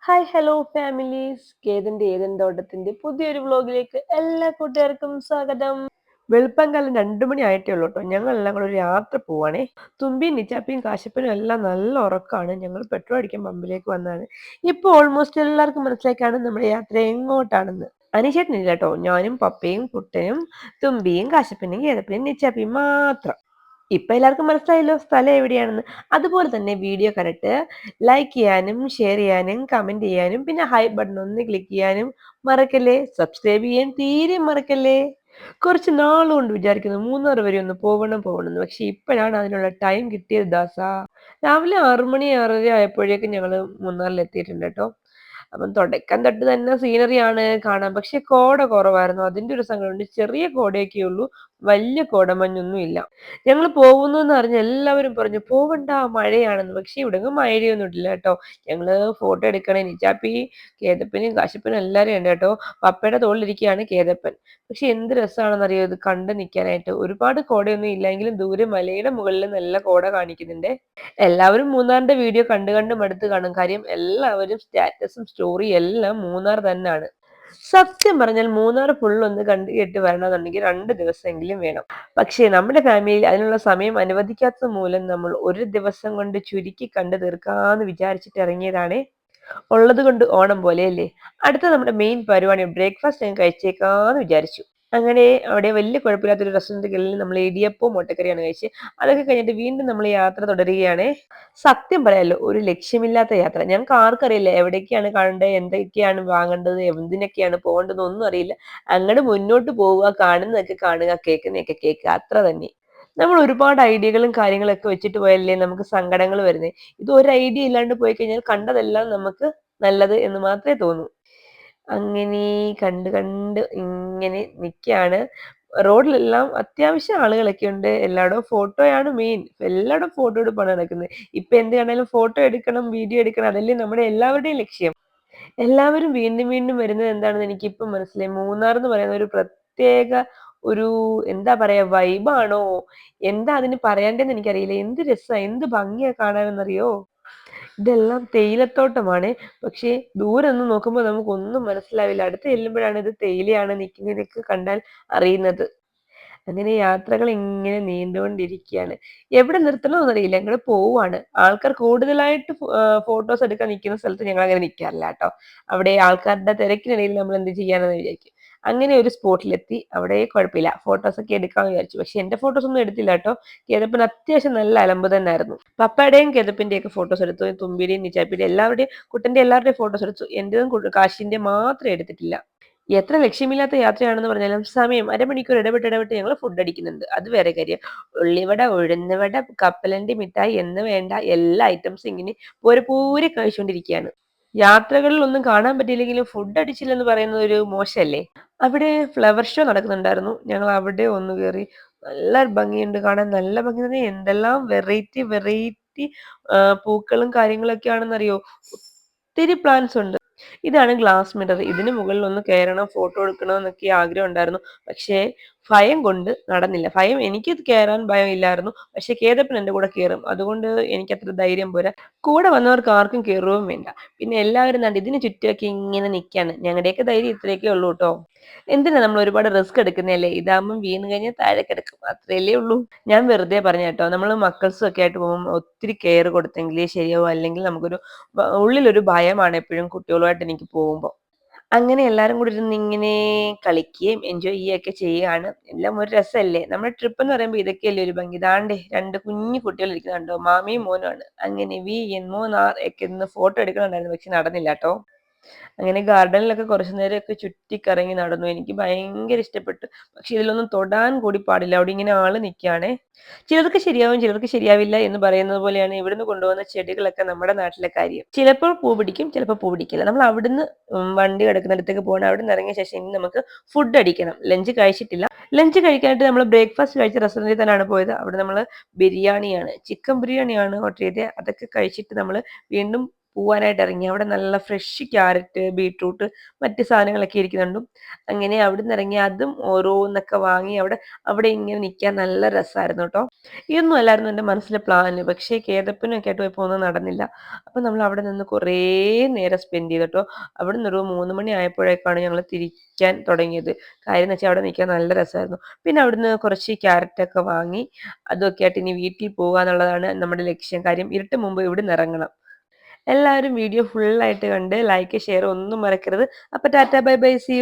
Hi hello families കേതിന്റെ ഏതൻ തോട്ടത്തിന്റെ പുതിയൊരു വ്ലോഗിലേക്ക് എല്ലാ കൂട്ടുകാർക്കും സ്വാഗതം. വെളുപ്പംകാലം 2 മണി ആയിട്ടേ ഉള്ളൂ കേട്ടോ. ഞങ്ങളെല്ലാം കൂടെ ഒരു യാത്ര പോവാണേ. തുമ്പിയും നിച്ചാപ്പിയും കാശപ്പനും എല്ലാം നല്ല ഉറക്കമാണ്. ഞങ്ങൾ പെട്രോൾ അടിക്കാൻ പമ്പിലേക്ക് വന്നതാണ്. ഇപ്പൊ ഓൾമോസ്റ്റ് എല്ലാവർക്കും മനസ്സിലാക്കാണ് നമ്മുടെ യാത്ര എങ്ങോട്ടാണെന്ന്. അനിശേട്ടനില്ല കേട്ടോ. ഞാനും പപ്പയും കുട്ടനും തുമ്പിയും കാശപ്പനും കേതപ്പനും നിച്ചാപ്പിയും മാത്രം. ഇപ്പൊ എല്ലാവർക്കും മനസ്സിലായല്ലോ സ്ഥലം എവിടെയാണെന്ന്. അതുപോലെ തന്നെ വീഡിയോ കണ്ടിട്ട് ലൈക്ക് ചെയ്യാനും ഷെയർ ചെയ്യാനും കമന്റ് ചെയ്യാനും പിന്നെ ഹൈ ബട്ടൺ ഒന്ന് ക്ലിക്ക് ചെയ്യാനും മറക്കല്ലേ. സബ്സ്ക്രൈബ് ചെയ്യാൻ തീരെ മറക്കല്ലേ. കുറച്ച് നാളുകൊണ്ട് വിചാരിക്കുന്നു മൂന്നാർ വരെ ഒന്ന് പോകണം. പക്ഷെ ഇപ്പോഴാണ് അതിനുള്ള ടൈം കിട്ടിയത് ദാസാ. രാവിലെ 6 മണി 6:30 ആയപ്പോഴേക്കും ഞങ്ങള് മൂന്നാറിൽ എത്തിയിട്ടുണ്ട് കേട്ടോ. അപ്പം തുടക്കം തൊട്ട് തന്നെ സീനറിയാണ് കാണാൻ. പക്ഷെ കോട കുറവായിരുന്നു. അതിന്റെ ഒരു സങ്കടമുണ്ട്. ചെറിയ കോടയൊക്കെ ഉള്ളൂ, വലിയ കോടമഞ്ഞൊന്നും ഇല്ല. ഞങ്ങൾ പോകുന്നു എന്ന് അറിഞ്ഞ് എല്ലാവരും പറഞ്ഞു പോവണ്ട മഴയാണെന്ന്. പക്ഷെ ഇവിടെങ്ങും മഴയൊന്നും ഇല്ല കേട്ടോ. ഞങ്ങള് ഫോട്ടോ എടുക്കണേ നിച്ചാപ്പി കേതപ്പനും കാശപ്പനും എല്ലാരും ഉണ്ട് കേട്ടോ. പപ്പയുടെ തോളിലിരിക്കുകയാണ് കേതപ്പൻ. പക്ഷെ എന്ത് രസമാണെന്നറിയോ ഇത് കണ്ട് നിൽക്കാനായിട്ട്. ഒരുപാട് കോടയൊന്നും ഇല്ലെങ്കിലും ദൂരെ മലയുടെ മുകളിൽ നല്ല കോട കാണിക്കുന്നുണ്ട്. എല്ലാവരും മൂന്നാറിന്റെ വീഡിയോ കണ്ട് മടുത്ത് കാണും. കാര്യം എല്ലാവരും സ്റ്റാറ്റസും സ്റ്റോറി എല്ലാം മൂന്നാർ തന്നെയാണ്. സത്യം പറഞ്ഞാൽ മൂന്നാർ ഫുൾ ഒന്ന് കണ്ടു കേട്ട് വരണമെന്നുണ്ടെങ്കിൽ 2 ദിവസമെങ്കിലും വേണം. പക്ഷേ നമ്മുടെ ഫാമിലിയിൽ അതിനുള്ള സമയം അനുവദിക്കാത്തത് മൂലം നമ്മൾ ഒരു ദിവസം കൊണ്ട് ചുരുക്കി കണ്ടു തീർക്കാന്ന് വിചാരിച്ചിട്ട് ഇറങ്ങിയതാണ്. ഉള്ളത് കൊണ്ട് ഓണം പോലെയല്ലേ. അടുത്ത നമ്മുടെ മെയിൻ പരിപാടി ബ്രേക്ക്ഫാസ്റ്റ് ഞാൻ കഴിച്ചേക്കാന്ന് വിചാരിച്ചു. അങ്ങനെ അവിടെ വലിയ കുഴപ്പമില്ലാത്തൊരു റെസ്റ്റോറൻറ്റുകളിൽ നമ്മൾ ഇടിയപ്പവും മുട്ടക്കറിയാണ് കഴിച്ചത്. അതൊക്കെ കഴിഞ്ഞിട്ട് വീണ്ടും നമ്മൾ യാത്ര തുടരുകയാണ്. സത്യം പറയാലോ ഒരു ലക്ഷ്യമില്ലാത്ത യാത്ര. ഞങ്ങൾക്ക് ആർക്കും അറിയില്ല എവിടേക്കാണ് കാണേണ്ടത്, എന്തൊക്കെയാണ് വാങ്ങേണ്ടത്, എന്തിനൊക്കെയാണ് പോകേണ്ടത് ഒന്നും അറിയില്ല. അങ്ങോട്ട് മുന്നോട്ട് പോവുക, കാണുന്നതൊക്കെ കാണുക, കേൾക്കുന്നതൊക്കെ കേൾക്കുക, അത്ര തന്നെ. നമ്മൾ ഒരുപാട് ഐഡിയകളും കാര്യങ്ങളൊക്കെ വെച്ചിട്ട് പോയല്ലേ നമുക്ക് സങ്കടങ്ങൾ വരുന്നത്. ഇത് ഒരു ഐഡിയ ഇല്ലാണ്ട് പോയി കഴിഞ്ഞാൽ കണ്ടതെല്ലാം നമുക്ക് നല്ലത് എന്ന് മാത്രമേ തോന്നൂ. അങ്ങനെ കണ്ട് ഇങ്ങനെ നിൽക്കുകയാണ്. റോഡിലെല്ലാം അത്യാവശ്യം ആളുകളൊക്കെ ഉണ്ട്. എല്ലായിടവും ഫോട്ടോയാണ് മെയിൻ. എല്ലായിടവും ഫോട്ടോ എടുപ്പാണ് നടക്കുന്നത്. ഇപ്പൊ എന്ത് കണ്ടാലും ഫോട്ടോ എടുക്കണം, വീഡിയോ എടുക്കണം, അതല്ലേ നമ്മുടെ എല്ലാവരുടെയും ലക്ഷ്യം. എല്ലാവരും വീണ്ടും വരുന്നത് എന്താണെന്ന് എനിക്കിപ്പം മനസ്സിലായി. മൂന്നാർ എന്ന് പറയുന്ന ഒരു പ്രത്യേക ഒരു എന്താ പറയാ വൈബാണോ, എന്താ അതിന് പറയണ്ടേന്ന് എനിക്കറിയില്ല. എന്ത് രസാ, എന്ത് ഭംഗിയാ കാണാനെന്നറിയോ. ഇതെല്ലാം തേയിലത്തോട്ടമാണ്. പക്ഷേ ദൂരെ നിന്ന് നോക്കുമ്പോൾ നമുക്കൊന്നും മനസ്സിലാവില്ല. അടുത്ത് ചെല്ലുമ്പോഴാണ് ഇത് തേയിലയാണ് നിൽക്കുന്നതൊക്കെ കണ്ടാൽ അറിയുന്നത്. അങ്ങനെ യാത്രകൾ ഇങ്ങനെ നീണ്ടുകൊണ്ടിരിക്കുകയാണ്. എവിടെ നിർത്തണമെന്നറിയില്ല. ഞങ്ങള് പോവാണ്. ആൾക്കാർ കൂടുതലായിട്ട് ഫോട്ടോസ് എടുക്കാൻ നിൽക്കുന്ന സ്ഥലത്ത് ഞങ്ങളങ്ങനെ നിൽക്കാറില്ല ട്ടോ. അവിടെ ആൾക്കാരുടെ തിരക്കിനിടയിൽ നമ്മൾ എന്ത് ചെയ്യാനെന്ന് വിചാരിക്കും. അങ്ങനെ ഒരു സ്പോട്ടിലെത്തി. അവിടെ കുഴപ്പമില്ല. ഫോട്ടോസൊക്കെ എടുക്കാമെന്ന് വിചാരിച്ചു. പക്ഷെ എന്റെ ഫോട്ടോസ് ഒന്നും എടുത്തില്ല ട്ടോ. കേതപ്പന് അത്യാവശ്യം നല്ല അലമ്പ് തന്നായിരുന്നു. പപ്പയുടെയും കേതപ്പിന്റെയൊക്കെ ഫോട്ടോസ് എടുത്തു. തുമ്പിയുടെയും നിച്ചാപ്പിയുടെയും എല്ലാവരുടെയും കുട്ടന്റെ എല്ലാവരുടെയും ഫോട്ടോസ് എടുത്തു. എന്റേതും കാശിന്റെ മാത്രം എടുത്തിട്ടില്ല. എത്ര ലക്ഷ്യമില്ലാത്ത യാത്രയാണെന്ന് പറഞ്ഞാലും സമയം അരമണിക്കൂർ ഇടവിട്ട് ഞങ്ങൾ ഫുഡ് അടിക്കുന്നുണ്ട്. അത് വേറെ കാര്യം. ഉള്ളിവട, ഉഴുന്നുവട, കപ്പലണ്ടി മിഠായി എന്ന് വേണ്ട എല്ലാ ഐറ്റംസും ഇങ്ങനെ പൂരെ കഴിച്ചുകൊണ്ടിരിക്കുകയാണ്. യാത്രകളിൽ ഒന്നും കാണാൻ പറ്റിയില്ലെങ്കിലും ഫുഡ് അടിച്ചില്ലെന്ന് പറയുന്നത് ഒരു മോശമല്ലേ. അവിടെ ഫ്ലവർ ഷോ നടക്കുന്നുണ്ടായിരുന്നു. ഞങ്ങൾ അവിടെ ഒന്ന് കയറി. നല്ല ഭംഗിയുണ്ട് കാണാൻ. നല്ല ഭംഗി എന്ന് പറഞ്ഞാൽ എന്തെല്ലാം വെറൈറ്റി പൂക്കളും കാര്യങ്ങളൊക്കെ ആണെന്നറിയോ. ഒത്തിരി പ്ലാന്റ്സ് ഉണ്ട്. ഇതാണ് ഗ്ലാസ് മിറർ. ഇതിന് മുകളിൽ ഒന്ന് കയറണം, ഫോട്ടോ എടുക്കണം എന്നൊക്കെ ആഗ്രഹം ഉണ്ടായിരുന്നു. പക്ഷേ ഭയം കൊണ്ട് നടന്നില്ല. എനിക്ക് കയറാൻ ഭയം ഇല്ലായിരുന്നു. പക്ഷെ കേതപ്പൻ എൻ്റെ കൂടെ കയറും. അതുകൊണ്ട് എനിക്കത്ര ധൈര്യം പോരാ. കൂടെ വന്നവർക്ക് ആർക്കും കയറുകയും വേണ്ട. പിന്നെ എല്ലാവരും ദാണ്ട് ഇതിന് ചുറ്റുമൊക്കെ ഇങ്ങനെ നിൽക്കാണ്. ഞങ്ങളുടെയൊക്കെ ധൈര്യം ഇത്രയൊക്കെ ഉള്ളൂ കേട്ടോ. എന്തിനാ നമ്മൾ ഒരുപാട് റിസ്ക് എടുക്കുന്നതല്ലേ. ഇതാകുമ്പം വീണ് കഴിഞ്ഞാൽ താഴെ കിടക്കും. അത്രയല്ലേ ഉള്ളൂ. ഞാൻ വെറുതെ പറഞ്ഞ കേട്ടോ. നമ്മൾ മക്കൾസും ഒക്കെ ആയിട്ട് പോകുമ്പോൾ ഒത്തിരി കെയർ കൊടുത്തെങ്കിലേ ശരിയാവും. അല്ലെങ്കിൽ നമുക്കൊരു ഉള്ളിലൊരു ഭയമാണ് എപ്പോഴും കുട്ടികളുമായിട്ട് എനിക്ക് പോകുമ്പോൾ. അങ്ങനെ എല്ലാരും കൂടി ഇരുന്ന് ഇങ്ങനെ കളിക്കുകയും എൻജോയ് ചെയ്യുകയൊക്കെ ചെയ്യുകയാണ്. എല്ലാം ഒരു രസമല്ലേ. നമ്മുടെ ട്രിപ്പ് എന്ന് പറയുമ്പോൾ ഇതൊക്കെയല്ലേ ഒരു ഭംഗി. ദാണ്ടേ 2 കുഞ്ഞു കുട്ടികൾ ഇരിക്കുന്നുണ്ടോ, മാമിയും മോനുമാണ്. അങ്ങനെ മൂന്നാർ ഒക്കെ നിന്ന് ഫോട്ടോ എടുക്കണുണ്ടായിരുന്നു. പക്ഷെ നടന്നില്ല കേട്ടോ. അങ്ങനെ ഗാർഡനിലൊക്കെ കുറച്ചു നേരമൊക്കെ ചുറ്റിക്കറങ്ങി നടന്നു. എനിക്ക് ഭയങ്കര ഇഷ്ടപ്പെട്ടു. പക്ഷെ ഇതിലൊന്നും തൊടാൻ കൂടി പാടില്ല. അവിടെ ഇങ്ങനെ ആള് നിൽക്കുകയാണേ. ചിലർക്ക് ശരിയാവും, ചിലർക്ക് ശരിയാവില്ല എന്ന് പറയുന്നത് പോലെയാണ് ഇവിടുന്ന് കൊണ്ടുപോകുന്ന ചെടികളൊക്കെ നമ്മുടെ നാട്ടിലെ കാര്യം. ചിലപ്പോൾ പൂ പിടിക്കും, ചിലപ്പോൾ പൂ പിടിക്കില്ല. നമ്മൾ അവിടുന്ന് വണ്ടി കിടക്കുന്നിടത്തേക്ക് പോകണം. അവിടെ നിന്ന് ഇറങ്ങിയ ശേഷം ഇനി നമുക്ക് ഫുഡ് അടിക്കണം. ലഞ്ച് കഴിച്ചിട്ടില്ല. ലഞ്ച് കഴിക്കാനായിട്ട് നമ്മൾ ബ്രേക്ക്ഫാസ്റ്റ് കഴിച്ച റെസ്റ്റോറൻറ്റിൽ തന്നെയാണ് പോയത്. അവിടെ നമ്മൾ ചിക്കൻ ബിരിയാണിയാണ് ഓർഡർ ചെയ്തത്. അതൊക്കെ കഴിച്ചിട്ട് നമ്മൾ വീണ്ടും പോവാനായിട്ട് ഇറങ്ങി. അവിടെ നല്ല ഫ്രഷ് ക്യാരറ്റ്, ബീട്രൂട്ട് മറ്റ് സാധനങ്ങളൊക്കെ ഇരിക്കുന്നുണ്ട്. അങ്ങനെ അവിടുന്ന് ഇറങ്ങി അതും ഓരോന്നൊക്കെ വാങ്ങി അവിടെ അവിടെ ഇങ്ങനെ നിൽക്കാൻ നല്ല രസമായിരുന്നു കേട്ടോ. ഇതൊന്നും അല്ലായിരുന്നു എൻ്റെ മനസ്സിലെ പ്ലാന്. പക്ഷേ കേതപ്പനും ഒക്കെ ആയിട്ട് പോയപ്പോൾ ഒന്നും നടന്നില്ല. അപ്പം നമ്മൾ അവിടെ നിന്ന് കുറേ നേരം സ്പെൻഡ് ചെയ്തു കേട്ടോ. അവിടുന്ന് ഒരു 3 മണി ആയപ്പോഴേക്കാണ് ഞങ്ങൾ തിരിക്കാൻ തുടങ്ങിയത്. കാര്യം എന്ന് വെച്ചാൽ അവിടെ നിൽക്കാൻ നല്ല രസമായിരുന്നു. പിന്നെ അവിടുന്ന് കുറച്ച് ക്യാരറ്റൊക്കെ വാങ്ങി അതൊക്കെ ആയിട്ട് ഇനി വീട്ടിൽ പോകുക എന്നുള്ളതാണ് നമ്മുടെ ലക്ഷ്യം. കാര്യം ഇരുട്ട് മുമ്പ് ഇവിടുന്ന് ഇറങ്ങണം. എല്ലാവരും വീഡിയോ ഫുള്ളായിട്ട് കണ്ട് ലൈക്ക്, ഷെയർ ഒന്നും മറക്കരുത്. അപ്പോൾ ടാറ്റാ ബൈ ബൈ, സീ യു.